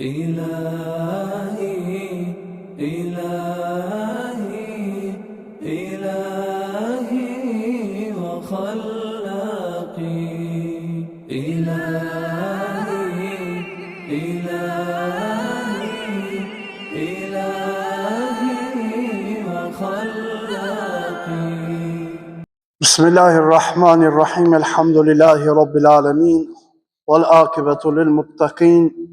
إلهي إلهي إلهي وخلاقي إلهي إلهي إلهي وخلاقي. بسم الله الرحمن الرحيم. الحمد لله رب العالمين والعاقبة للمتقين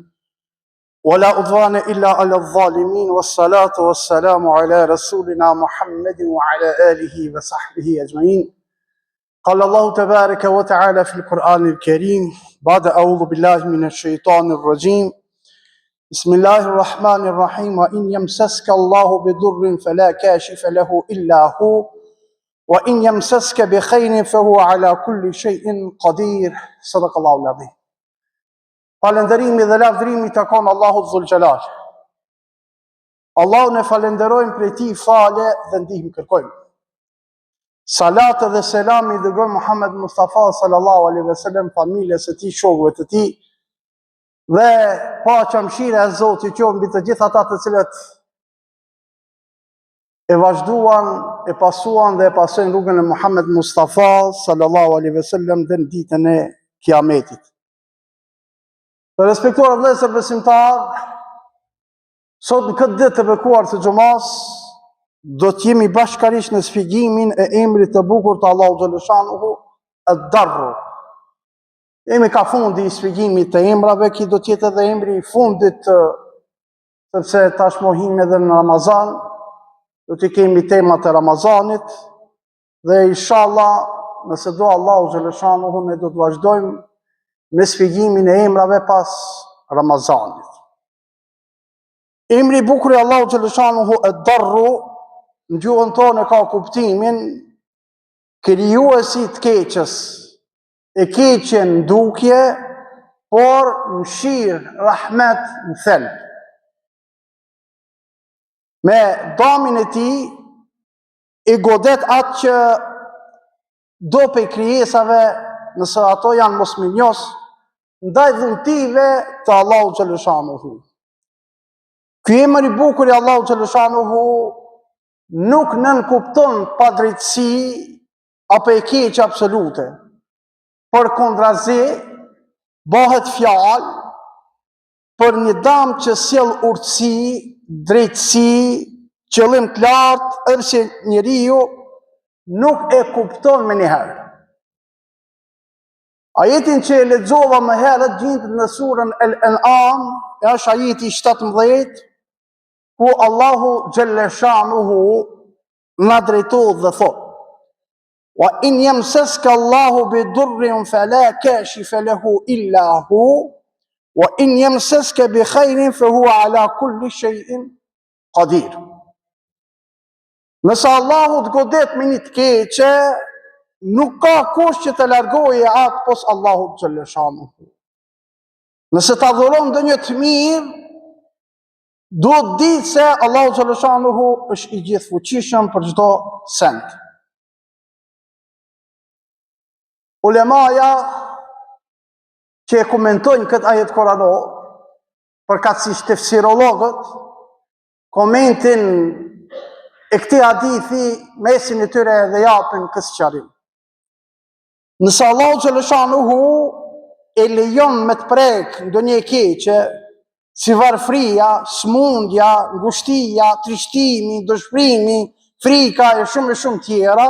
ولا عدوان إلا على الظالمين والصلاة والسلام على رسولنا محمد وعلى آله وصحبه أجمعين. قال الله تبارك وتعالى في القرآن الكريم بعد أعوذ بالله من الشيطان الرجيم بسم الله الرحمن الرحيم وإن يمسسك الله بضر فلا كاشف له إلا هو وإن يمسسك بخير فهو على كل شيء قدير. صدق الله العظيم. Falënderimi dhe lavdërimi takon Allahut Dhul Xhelal. Allahun e falenderojmë për ti fale dhe ndihmë kërkojmë. Salat dhe selam i dërgojmë Muhammed Mustafa sallallahu alaihi wasallam, familjes së tij, shokëve të tij, dhe paqja mëshira e Zotit qoftë mbi të gjithë ata të cilët e vazhduan, e pasuan dhe e pasojnë rrugën e Muhammed Mustafa sallallahu alaihi wasallam dhe në ditën e Kiametit. Të respektuar vëllezër besimtar, sot në këtë ditë të bekuar të xumas, do të jemi bashkërisht në sfigimin e emrit të bukur të Allahut xhaleshanuhu, ad-Darr. Jemi ka fundi i sfigimit të emrave, ki do të jetë edhe emri i fundit, sepse tash mohim edhe në Ramazan, do të kemi temat e Ramazanit, dhe inshallah, nëse do Allahu xhaleshanuhu, ne do të vazhdojmë me sfigimin e emrave pas Ramazanit. Emri i bukur i Allahut xhaleshanuhu ad-Darr në gjuhën tonë ka kuptimin krijuesi të keqës, e keqen ndukje, por mëshirë, rahmet në thelb. Me damin e tij i godet atë që do pe krijesave, nëse ato janë mosminjos, ndaj dhuntive të Allahut xhaleshanuhu. Ky emër i bukur i Allahut xhaleshanuhu nuk nënkupton padrejtësi apo e keqe absolute. Përkundrazi, bëhet fjalë për një dam që sjell urtësi, drejtësi, qëllim të lartë, që njeriu nuk e kupton me njëherë. Ajetin që e lexova më herët gjendet në surën Al-An'am, është ajeti 17, ku Allahu xhaleshanuhu na drejtohet dhe thotë: Wa in yamsaska Allahu bidurrin fala kashifa lahu illa hu wa in yamsaska bi khairin fa huwa ala kulli shay'in qadir. Nëse Allahu të godet me një të keqe, nuk ka kush që të largoje atë pos Allahut xhaleshanuhu. Nëse ta dhuron ndonjë të mirë, duhet ditë se Allahu xhaleshanuhu është i gjithfuqishëm për çdo send. Ulemaja që e komentojnë këtë ajet koranor, përkatësisht tefsirologët, komentin e këtij hadithi mesin e tyre dhe japin këtë sqarim. Nëse Allahu xhaleshanuhu e lejon me të prek ndonjë e keqe, si varfria, smundja, ngushtia, trishtimi, dëshpërimi, frika e shumë tjera,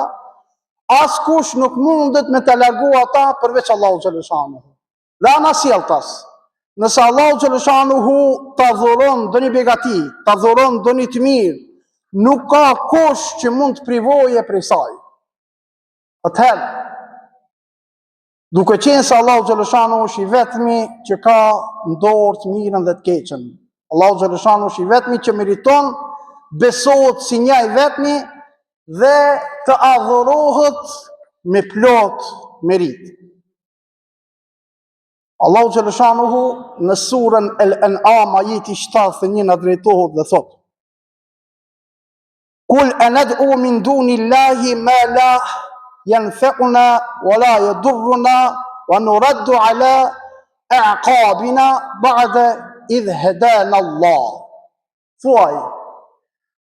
askush nuk mundet me të largu ata përveç Allahu xhaleshanuhu. Dhe ana sjelltas, nëse Allahu xhaleshanuhu ta dhuron ndonjë begati, ta dhuron ndonjë të mirë, nuk ka kush që mund të privoje prej saj. Atëherë, duke qenë se Allahu xhaleshanuhu është i vetmi që ka në dorë të mirën dhe të keqen. Allahu xhaleshanuhu është i vetmi që meriton besohet si një i vetmi dhe të adhurohet me plot merit. Allahu xhaleshanuhu në surën Al-An'am ajeti 71 na drejtohet dhe thotë: Kul anad'u min dunillahi ma la yanfa'una wa la yadurruna wa nuraddu ala a'qabina ba'da idh hedana Allah. Thuaj,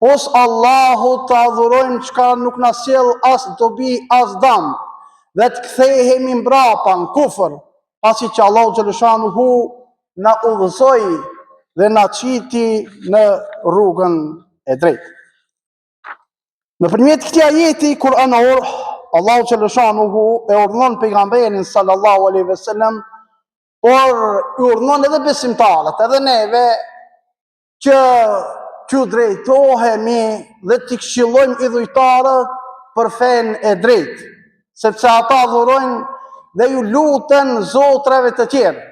pos Allahu të adhurojmë çka nuk na sjell as dobi as dëm, dhe të kthehemi mbrapa në kufër, pasi që Allahu xhaleshanuhu na udhëzoi dhe na qiti në rrugën e drejtë. Nëpërmjet këtij ajeti kuranor, Allahu xhaleshanuhu e urdhënon pejgamberin sallallahu alaihi wasallam, por i urdhënon edhe besimtarët, edhe neve, që t'ju drejtohemi dhe t'i këshillojmë idhujtarët për fen e drejtë, sepse ata adhurojnë dhe ju luten zotrave të tjerë.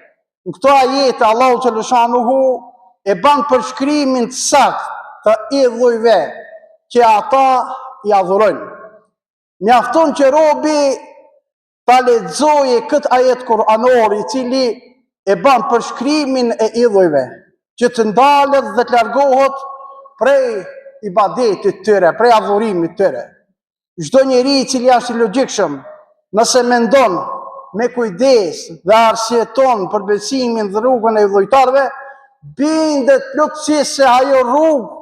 Në këto ajete Allahu xhaleshanuhu e ban përshkrimin të saktë të idhujve që ata i adhurojnë. Mjafton që robi ta lexojë këtë ajet kuranor i cili e ban përshkrimin e idhujve, që të ndalet dhe të largohet prej ibadetit tyre, prej adhurimit tyre. Çdo njeri i cili është i logjikshëm, nëse mendon me kujdes dhe arsyeton për besimin dhe rrugën e idhujtarëve, bindet plotësisht se ajo rrugë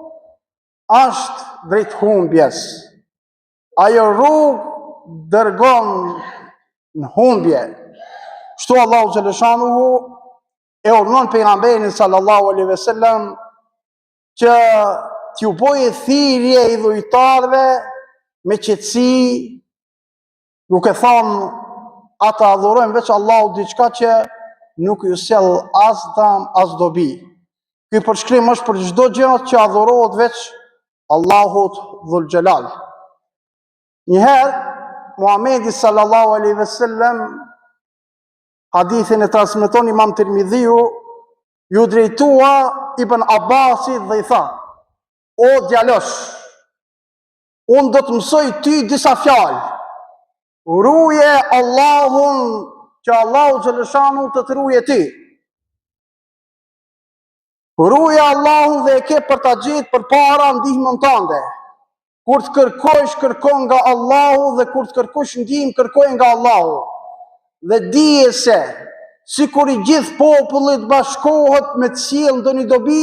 është drejt humbjes. Ajo rrugë dërgon në humbje. Kështu Allahu xhaleshanuhu e urdhënon pejgamberin sallallahu alaihi wasallam që t'ju bojë thirrje idhujtarëve me qetësi, duke thënë ata adhurojnë veç Allahu diçka që nuk ju sjell as dëm as dobi. Ky përshkrim është për çdo gjë që adhurohet veç Allahut dhul xhelal. Njëherë Muhamedi sallallahu alaihi wasallam, hadithin e transmeton Imam Tirmidhiu, ju drejtua Ibn Abbasit dhe i tha: o djalosh, unë do të mësoj ty disa fjalë. Ruje Allahun që Allahu xhaleshanu të të ruje ty. Ruje Allahun dhe e ke për ta gjetë përpara ndihmën tënde. Kur të kërkosh, kërkon nga Allahu, dhe kur të kërkosh ndihmë, kërkoj nga Allahu. Dhe dije se, si kur i gjithë popullit bashkohet me të sjellë ndonjë dobi,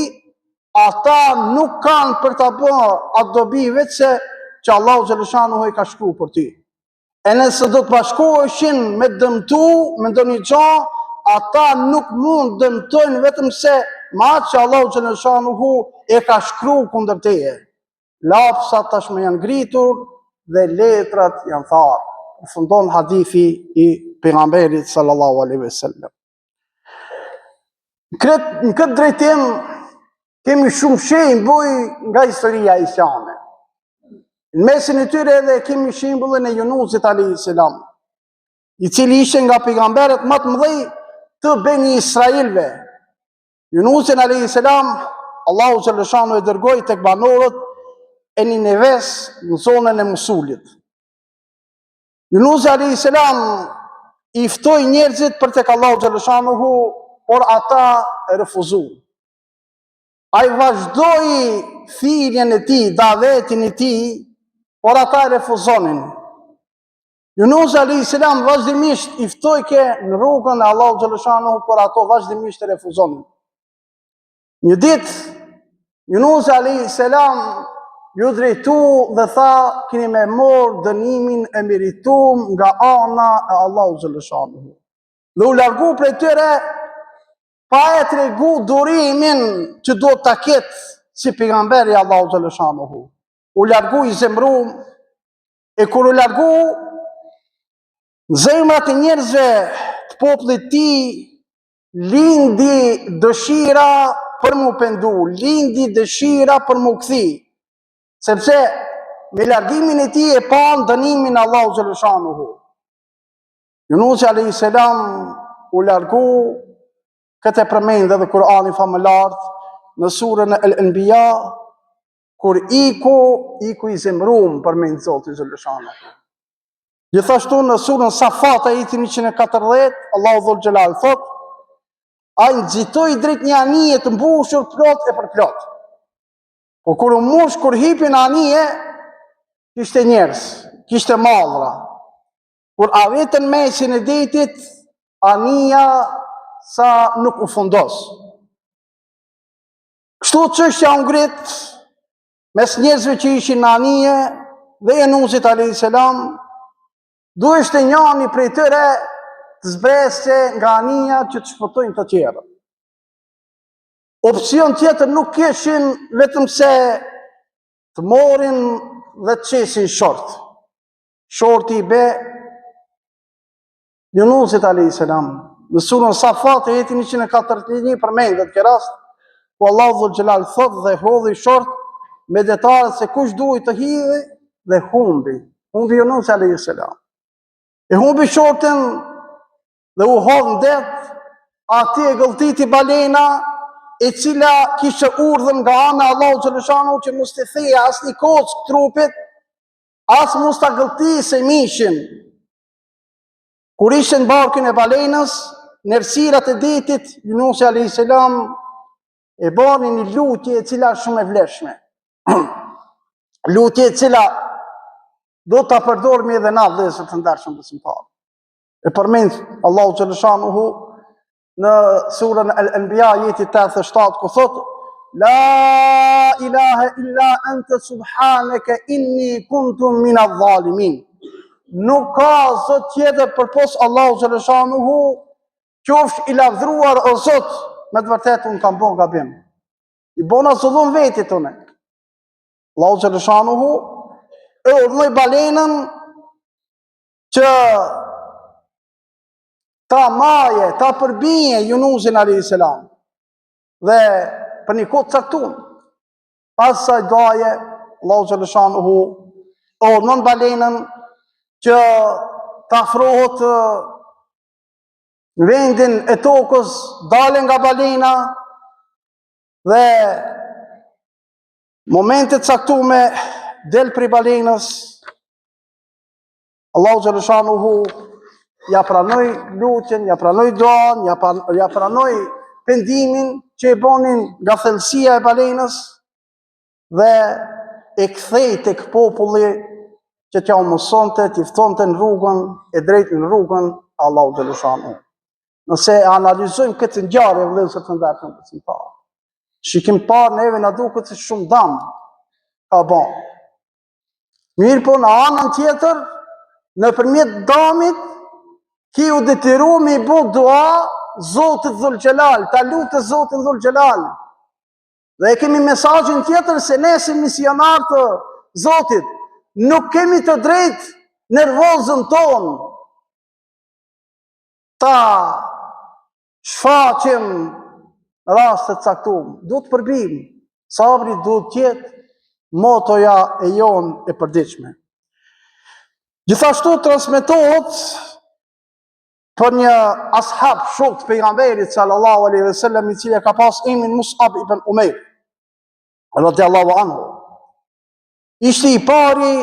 ata nuk kanë për ta bërë atë dobi vetëse që Allahu xhaleshanuhu i ka shkruar për ty. E nëse do të bashkoheshin me dëmtu, me ndonjë gjë, ata nuk mund dëmtojnë vetëm se me atë që Allahu xhaleshanuhu e ka shkruar kundër teje. Lapsat tashmë janë ngritur dhe letrat janë tharë. Përfundon hadithi i pejgamberit sallallahu alaihi wasallam. Në këtë drejtim kemi shumë shembuj nga historia islame. Në mesin e tyre edhe kemi shembullin e Yunusit alayhis salam, i cili ishte nga pejgamberët më të mëdhej të Beni Israilve. Yunusin alayhis salam, Allahu xhaleshanu e dërgoi tek banorët e Nineves në zonën e Mosulit. Yunusi alayhis salam i ftoi njerëzit për tek Allahu xhaleshanuhu, por ata e refuzuan. Ai vazhdoi thirrjen e tij, davetin e tij, por ata e refuzonin. Yunusi alayhis salam vazhdimisht i ftoi në rrugën e Allahu xhaleshanuhu, por ato vazhdimisht e refuzonin. Një ditë Yunusi alayhis salam ju drejtu dhe tha: keni me morë dënimin e meritum nga ana e Allahu xhaleshanuhu. Dhe u largu prej tyre pa e tregu durimin që do ta ketë si pejgamberi Allahu xhaleshanuhu. U largu i zemrum, e kur u largu, në zemrat e njerëzve të popullit të tij lindi dëshira për mu pendu, lindi dëshira për mu kthi. Sepse me largimin e tij e pan dënimin e Allahu xhaleshanuhu. Yunusi alayhis salam u largu, këtë e përmend edhe Kurani famëlar në surën Al-Anbiya, kur iku i zemrum përmend Zoti xhaleshanuhu. Gjithashtu në surën Safat ajetin 140, Allahu dhul xhelal thot: ai nxitoi drejt një anije të mbushur plot e përplot. Po kur u mush, kur hipin anije, kishte njerëz, kishte mallra. Kur arritën mesin e detit, anija sa nuk u fundos. Kështu çështja u ngrit mes njerëzve që ishin në anije dhe Jenusit a.s. duheshte njani prej tyre të zbreste nga anija që të shpëtojnë të tjerë. Opcion tjetër nuk kishin vetëm se të morin dhe të qesin short. Shorti i be Jenusit a.s. Në surën Safat e jeti 141 përmendet kjo rast, ku Allahu Dhul Xhelal thot dhe hodhi short me detarët se kush duhet të hidhi dhe humbi Jenusi a.s. E humbi shortin dhe u hodh në det, ati e gëlltiti balena e cila kishe urdhën nga ana Allahu Xhaleshanu që mos të theja as një kock trupit, as mos ta gëlltise mishin. Kur ishte në barkën e balenës, në errësirat e detit, Jenusi a.s. e bani një lutje e cila është shumë e vlefshme. Lutje e cila do ta përdormi edhe na vëllezër të ndershëm besimtarë. E përmend Allahu Xhaleshanuhu në surën Al-Anbiya jeti 87 ku thot: La ilaha illa anta subhanaka inni kuntu minadh dhalimin. Nuk ka zot tjetër përpos Allahu Xhaleshanuhu, qofsh i lavdruar o Zot, me të vërtetë unë kam bën gabim. I bona zullum vetit unë. Allahu Xhaleshanuhu e urdhoi balenën që ta maje, ta përbije Jenusin a.s. dhe për një kohë caktuar. Pas saj doje, Allahu Xhaleshanuhu urdhon balenën që ta afrohet në vendin e tokës, dale nga balena dhe momentet caktume del prej balenës. Allahu Xhaleshanuhu ja pranoi lutjen, ja pranoi duan, ja pranoi pendimin që e bonin nga thellësia e balenës dhe e kthei tek populli që t'ja mësonte, t'i ftonte në rrugën e drejtë, në rrugën Allahu Xhaleshanuhu. Nëse analizojmë këtë ngjarje vëllezër të ndershëm besimtarë, shikim parë neve na duket se shumë dëm ka bën. Mirë po në anën tjetër, nëpërmjet dëmit, ki u detyru me i bo dua Zotit Dhul Xhelal, ta lutë Zotin Dhul Xhelal. Dhe kemi mesazhin tjetër se ne si misionar të Zotit nuk kemi të drejtë nervozën tonë ta shfaqim rastet caktuar. Duhet të përbim, sabri duhet të jetë motoja e jonë e përditshme. Gjithashtu transmetohet për një ashab shok të pejgamberit sallallahu alaihi wasallam, i cili ka pas emrin Mus'ab ibn Umair radhiyallahu anhu. Ishte i pari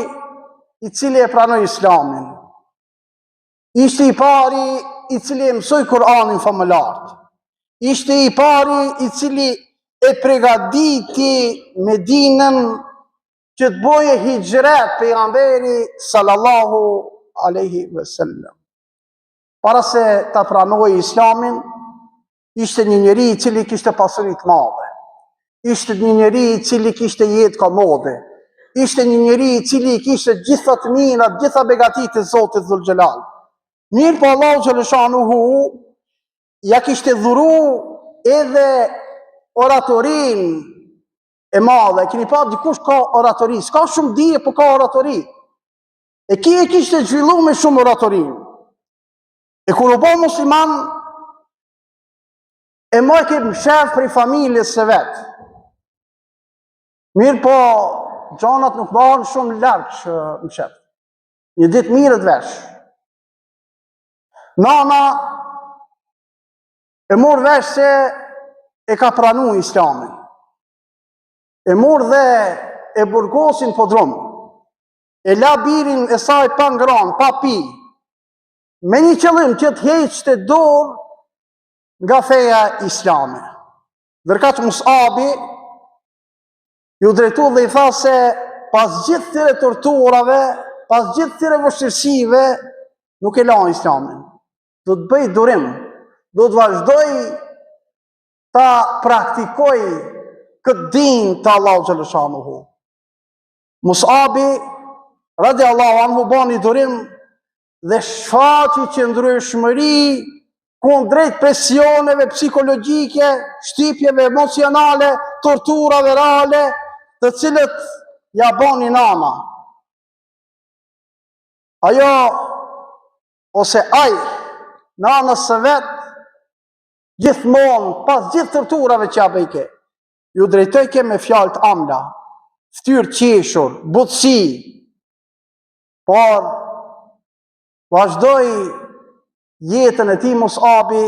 i cili e pranoi Islamin. Ishte i pari i cili e mësoi Kur'anin famëlar. Ishte i pari i cili e përgatiti Medinën që të boje hijret pejgamberi sallallahu alaihi wasallam. Para se ta pranoj Islamin, ishte një njeri i cili kishte pasuri të madhe. Ishte një njeri i cili kishte jetë komode. Ishte një njeri i cili kishte gjitha të mira, gjitha begatitë e Zotit Dhul Xhelal. Mirë po Allahu Xhaleshanuhu ja kishte dhuru edhe oratorin e madhe. Keni pa dikush ka oratori, s'ka shumë dije, po ka oratori. E ki e kishte zhvillu me shumë oratorin. E kur u bo musliman, e moj kemë shef për i familjes së vetë. Mirë po, gjanat nuk bëhen shumë larkë që më shef. Një ditë mirët vesh. Nana e mor vesh se e ka pranu Islamin. E mor dhe e burgosin po drumë. E la birin e saj pa ngran, pa pi. Me një qëllim që të heqte dorë nga feja islame. Ndërkaq Mus'abi ju drejtu dhe i tha se pas gjithë tëre torturave, pas gjithë tëre vështirësive, nuk e la Islamin. Do të bëj durim, do të vazhdoj ta praktikoj këtë din të Allahu xhaleshanuhu. Musabi radiallahu anhu bani durim dhe shfaqi qëndrueshmëri kundrejt presioneve psikologjike, shtypjeve emocionale, torturave reale, të cilët ja bani nama. Ajo ose ai në anës së vet, gjithmonë pas gjithë torturave që ja bëjke, ju drejtojke me fjalë të amla, ftyrë qeshur, butësi, por vazhdoi jetën e tij Musabi,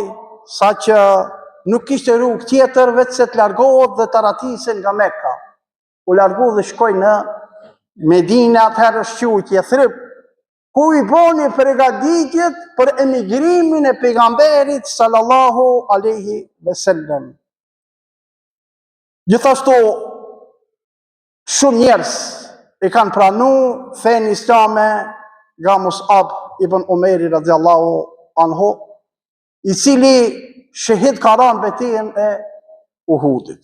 sa që nuk kishte rrugë tjetër veç se të largohet dhe të ratisen nga Mekka. U largu dhe shkoi në Medinë, atëherë shquhet Yathrib, ku i boni përgatitjet për emigrimin e pejgamberit sallallahu alaihi wasallam. Gjithashtu shumë njerëz e kanë pranuar fenë islame nga Mus'ab ibn Umeri radiallahu anhu, i cili shahid ka rënë betejën e Uhudit.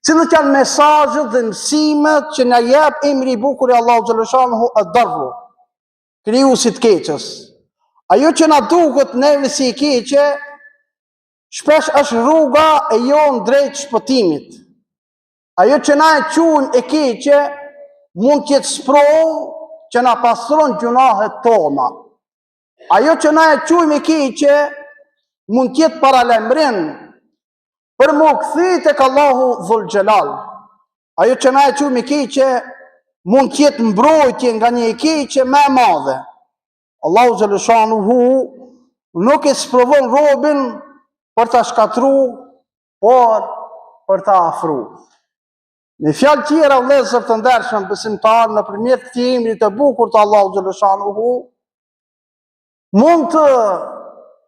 Cilët janë mesazhet dhe mësimet që na jep emri i bukur i Allahu xhaleshanuhu ad-darru, krijuesi të keqës. Ajo që na duket neve si e keqe, shpesh është rruga e jonë drejt shpëtimit. Ajo që na e quajmë e keqe, mund të jetë sprovë që na pastron gjunahet tona. Ajo që na e quajmë e keqe, mund të jetë paralajmërim për më kthye tek Allahu Dhul Xhelal. Ajo që na e quajmë e keqe, mund të jetë mbrojtje nga një e keqe më e madhe. Allahu xhaleshanuhu nuk e sprovon robin për ta shkatruar, por për ta afruar. Në fjalë tjera, vëllezër të ndershëm besimtar, nëpërmjet këtij emri të bukur të Allahu xhaleshanuhu, mund të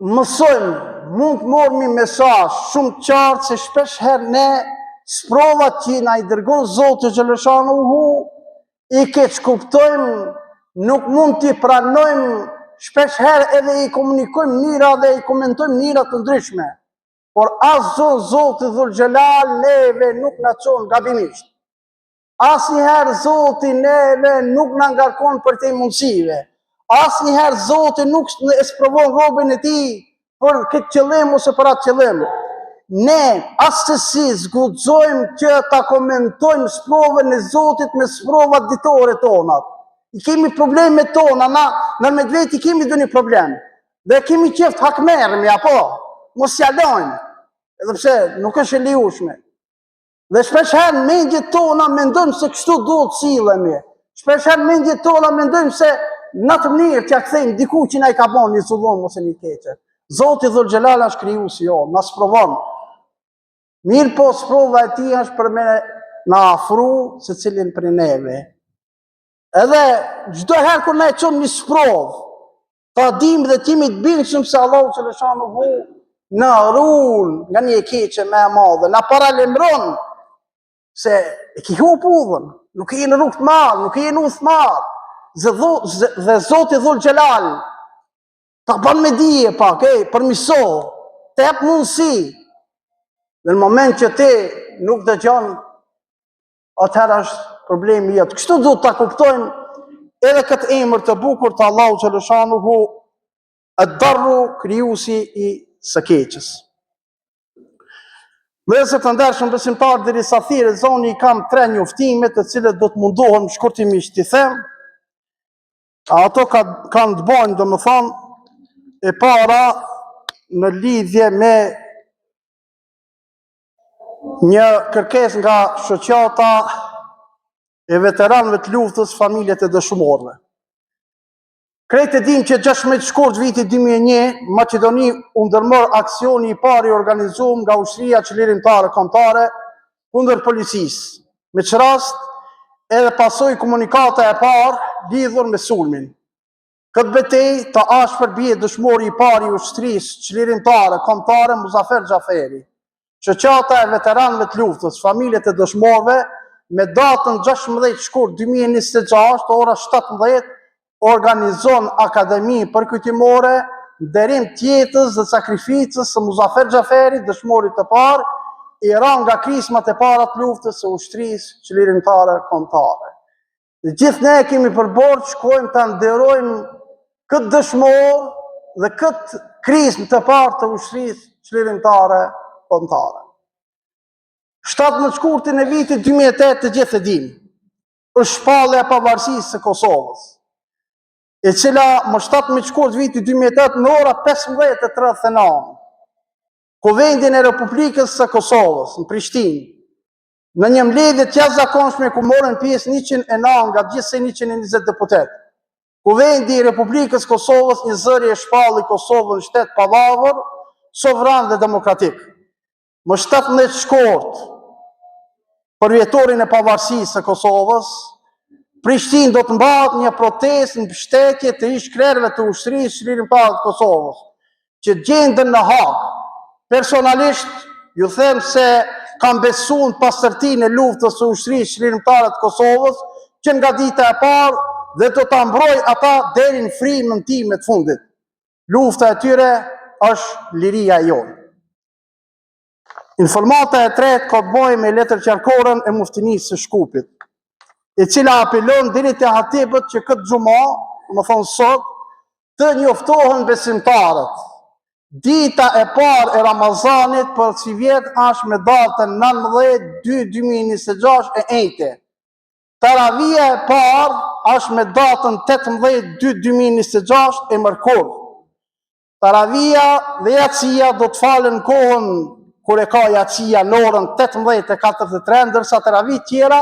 mësojmë, mund të morrni mesazh shumë të qartë se shpesh herë ne sprovat që na i dërgon Zoti xhaleshanuhu i keq kuptojmë, nuk mund t'i pranojmë, shpesh herë edhe i komunikojmë njëra dhe i komentojmë njëra të ndryshme. Por asgjë Zoti Dhul Xhelal neve nuk na çon gabimisht. Asnjëherë Zoti neve nuk na ngarkon për te mundësive. Asnjëherë Zoti nuk e sprovon robën e tij për këtë qëllim ose për atë qëllim. Ne asesi zguxojmë që ta komentojmë sprovën e Zotit me sprovat ditore tona. I kemi probleme tona, na me vetë kemi dhe një problem. Dhe kemi qeft hakmermi, apo? Mos jalojmë, edhe pse nuk është e lejueshme. Dhe shpesh herë mendjet tona mendojmë se kështu duhet sillemi. Shpesh herë mendjet tona mendojmë se në të mirë t'ja kthejmë diku që na i ka bën një zullum ose një keqe. Zoti Dhul Xhelal është krijuesi jo, na sprovon. Mirë po sprova e tij është për me na afru secilin prej neve. Edhe çdo herë kur na e çon një sprovë, ta dim dhe timi të bindshëm se Allahu xhaleshanuhu na ruan nga një e keqe më e madhe, na paralajmëron se e ki hup udhën, nuk je në rrugë të madh, nuk je në udhë të madh. Dhe Zoti Dhul Xhelal ta bën me dije pak, përmiso, të jep mundësi. Dhe në moment që ti nuk dëgjon, atëherë është problemi jot. Kështu duhet ta kuptojmë edhe këtë emër të bukur të Allahu xhaleshanuhu ad-darru, krijuesi i së keqës. Vëllezër të ndershëm besimtar, derisa thirrë zoni kam 3 njoftime të cilët do të mundohem shkurtimisht t'i them. Ato kanë të bëjnë, domethënë, e para në lidhje me një kërkesë nga shoqata e veteranëve të luftës, familjet e dëshmorëve. Krejt e dim që 16 shkurt viti 2001, Maqedoni u ndërmor aksioni i parë i organizuar nga ushtria çlirimtare kombëtare kundër policisë. Me që rast, edhe pasoi komunikata e parë lidhur me sulmin. Këtë betejë të ashpër bie dëshmori i parë i ushtrisë çlirimtare kombëtare Muzafer Xhaferi. Shoqata e veteranëve të luftës, familjet e dëshmorëve, me datën 16 shkurt 2026, ora 17, organizon akademi përkujtimore, nderim të jetës dhe sakrificës së Muzafer Xhaferit, dëshmorit të parë Iran nga krismat e para të luftës së ushtrisë çlirimtare kombëtare. Dhe gjithë ne kemi përborë shkojmë të nderojmë këtë dëshmor dhe këtë krismë të parë të ushtrisë çlirimtare kombëtare. 17 shkurtin e vitit 2008 të gjithë e dimë, është shpallja e pavarësisë së Kosovës, e cila më 17 shkurt vitit 2008 në ora 15:39, Kuvendin e Republikës së Kosovës në Prishtinë, në një mbledhje të jashtëzakonshme ku morën pjesë 109 nga gjithsej 120 deputet. Kuvendi i Republikës Kosovës një zëri e shpalli Kosovën shtet pavarur, sovran dhe demokratik. Më 17 shkurt për vjetorin e pavarësisë së Kosovës, Prishtinë do të mbahet një protestë në mbështetje të ish-krerëve të ushtrisë çlirimtare të Kosovës, që gjenden në Hagë. Personalisht ju them se kam besuar në pastërtinë e luftës së ushtrisë çlirimtare të Kosovës, që nga dita e parë dhe do ta mbroj ata deri në frymën time të fundit. Lufta e tyre është liria e jonë. Informata e tretë ka të bëjë me letërqarkoren e muftinisë së Shkupit, e cila apelon deri te hatibët që këtë xhumë, më thonë sot, të njoftohen besimtarët. Dita e parë e Ramazanit për si vjet është me datën 19/2/2026 e ejte. Taravia e parë është me datën 18/2/2026 e mërkur. Taravia dhe jacia do të falen kohën kur e ka jacia në orën 18:43, ndërsa taravit tjera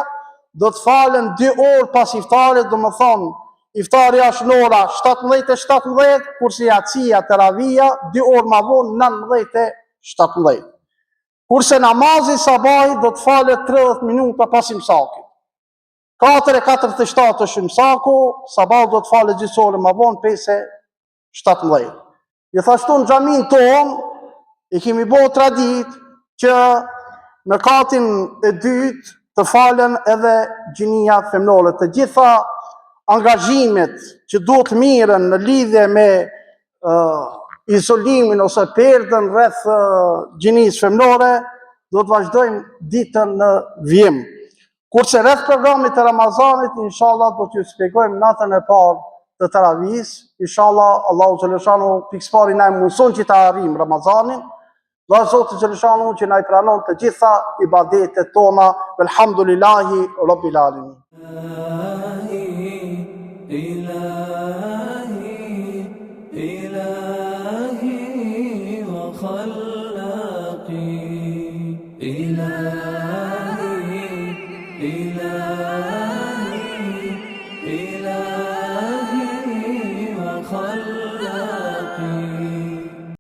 do të falen 2 orë pas iftarit, do më thonë, iftari është në ora 17:17, kurse jacia taravia 2 orë ma vonë 19:17. Kurse namazi sabahit do të falet 30 minuta pas imsakit. 4:47 është imsaku, sabah do të falet gjithsore ma vonë 5:17. Gjithashtu në xhamin tonë e kemi bo tradit që në katin e dytë të falen edhe gjinia femnore. Të gjitha angazhimet që duhet miren në lidhje me izolimin ose perdën rreth gjinisë femnore, do të vazhdojmë ditën në vijim. Kurse rreth programit të Ramazanit, inshallah do t'ju shpjegojmë natën e parë të taravis, inshallah Allahu xhaleshanu pikëpari na mundson që ta arrijmë Ramazanin. Dhe Zoti xhaleshanu që na i pranon të gjitha ibadetet tona. Elhamdulillahi rabbil alamin. إلهي وخلاقي إلهي إلهي إلهي وخلاقي